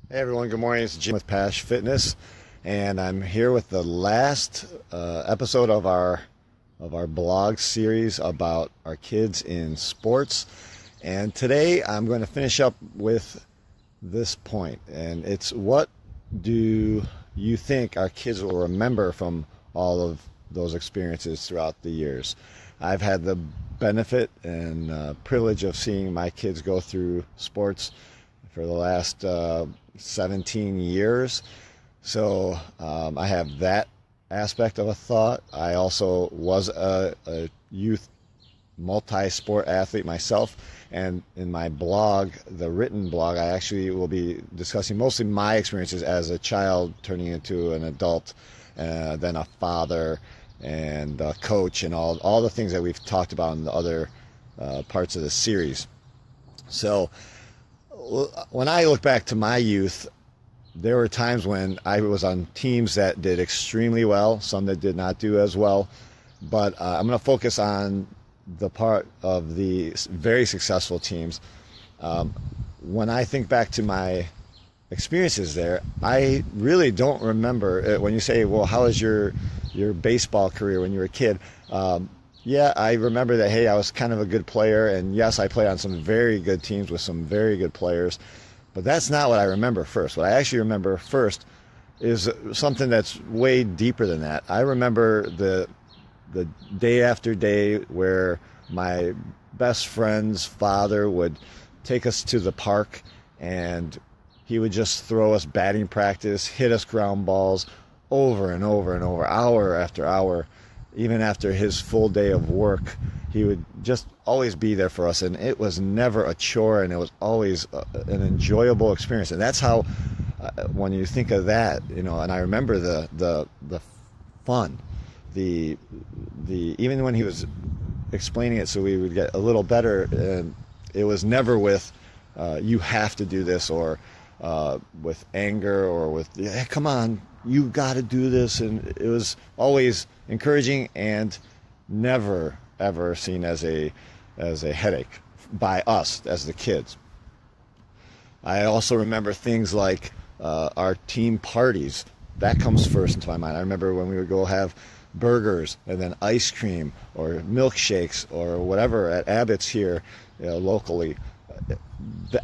Hey everyone, good morning. It's Jim with Pash Fitness, and I'm here with the last episode of our blog series about our kids in sports. And today I'm going to finish up with this point, and it's what do you think our kids will remember from all of those experiences throughout the years? I've had the benefit and privilege of seeing my kids go through sports for the last 17 years. So I have that aspect of a thought. I also was a youth multi-sport athlete myself. And in my blog, the written blog, I actually will be discussing mostly my experiences as a child turning into an adult, then a father and a coach, and all the things that we've talked about in the other parts of the series. So when I look back to my youth, there were times when I was on teams that did extremely well, some that did not do as well. But I'm going to focus on the part of the very successful teams. When I think back to my experiences there, I really don't remember. When you say, well, how was your baseball career when you were a kid? Yeah, I remember that, hey, I was kind of a good player, and yes, I played on some very good teams with some very good players, but that's not what I remember first. What I actually remember first is something that's way deeper than that. I remember the day after day where my best friend's father would take us to the park, and he would just throw us batting practice, hit us ground balls over and over and over, hour after hour. Even after his full day of work, he would just always be there for us, and it was never a chore, and it was always an enjoyable experience. And that's how, when you think of that, and I remember the fun, the even when he was explaining it so we would get a little better, and it was never with you have to do this, or with anger, or with, hey, come on, you got to do this. And it was always encouraging and never ever seen as a headache by us as the kids. I also remember things like our team parties. That comes first into my mind. I remember when we would go have burgers and then ice cream or milkshakes or whatever at Abbott's here, locally.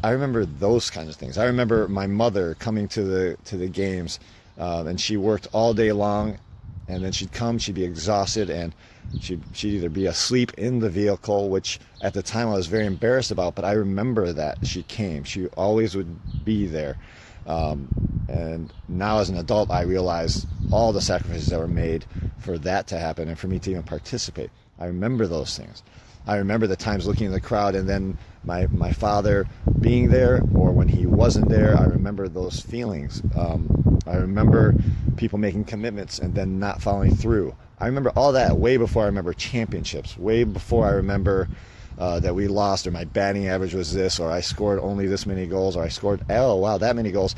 I remember those kinds of things. I remember my mother coming to the games, and she worked all day long, and then she'd come, she'd be exhausted, and she'd either be asleep in the vehicle, which at the time I was very embarrassed about, but I remember that she came. She always would be there. And now as an adult, I realize all the sacrifices that were made for that to happen and for me to even participate. I remember those things. I remember the times looking in the crowd and then my father being there, or when he wasn't there. I remember those feelings. I remember people making commitments and then not following through. I remember all that way before I remember championships, way before I remember that we lost, or my batting average was this, or I scored only this many goals, or I scored, oh wow, that many goals.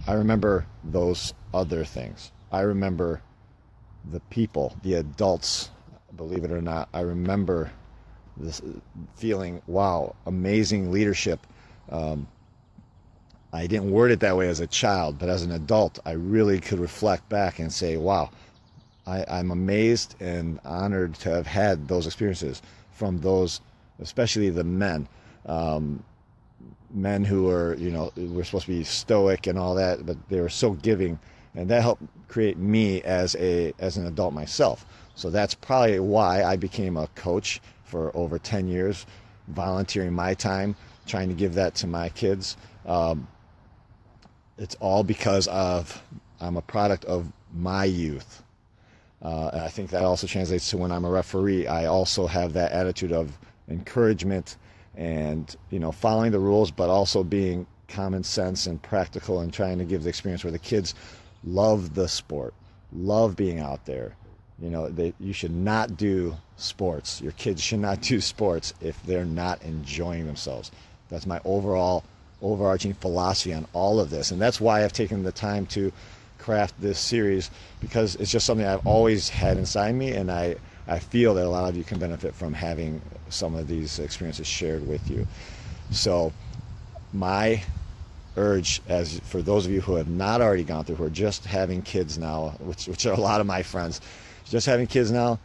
I remember those other things. I remember the people, the adults, believe it or not. I remember this feeling, wow, amazing leadership. I didn't word it that way as a child, but as an adult, I really could reflect back and say, wow, I'm amazed and honored to have had those experiences from those, especially the men. Men who were, were supposed to be stoic and all that, but they were so giving, and that helped create me as an adult myself. So that's probably why I became a coach for over 10 years, volunteering my time, trying to give that to my kids. It's all because I'm a product of my youth. And I think that also translates to when I'm a referee. I also have that attitude of encouragement and, following the rules, but also being common sense and practical and trying to give the experience where the kids love the sport, love being out there. You should not do sports. Your kids should not do sports if they're not enjoying themselves. That's my overarching philosophy on all of this. And that's why I've taken the time to craft this series, because it's just something I've always had inside me, and I feel that a lot of you can benefit from having some of these experiences shared with you. So my urge, as for those of you who have not already gone through, who are just having kids now, which are a lot of my friends, just having kids now,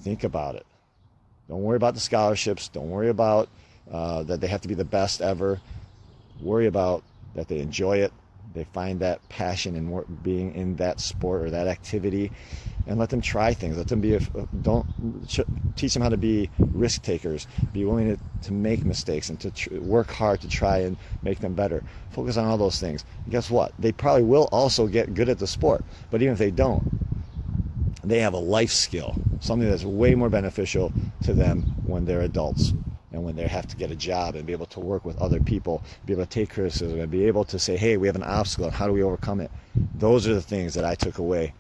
think about it. Don't worry about the scholarships. Don't worry about that they have to be the best ever. Worry about that they enjoy it. They find that passion in being in that sport or that activity, and let them try things. Let them teach them how to be risk takers, be willing to make mistakes and to work hard to try and make them better. Focus on all those things. And guess what? They probably will also get good at the sport, but even if they don't, they have a life skill, something that's way more beneficial to them when they're adults and when they have to get a job and be able to work with other people, be able to take criticism and be able to say, hey, we have an obstacle and how do we overcome it? Those are the things that I took away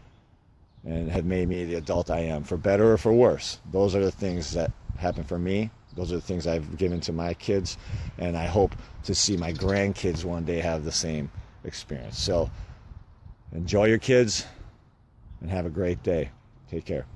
and have made me the adult I am, for better or for worse. Those are the things that happen for me. Those are the things I've given to my kids, and I hope to see my grandkids one day have the same experience. So enjoy your kids and have a great day. Take care.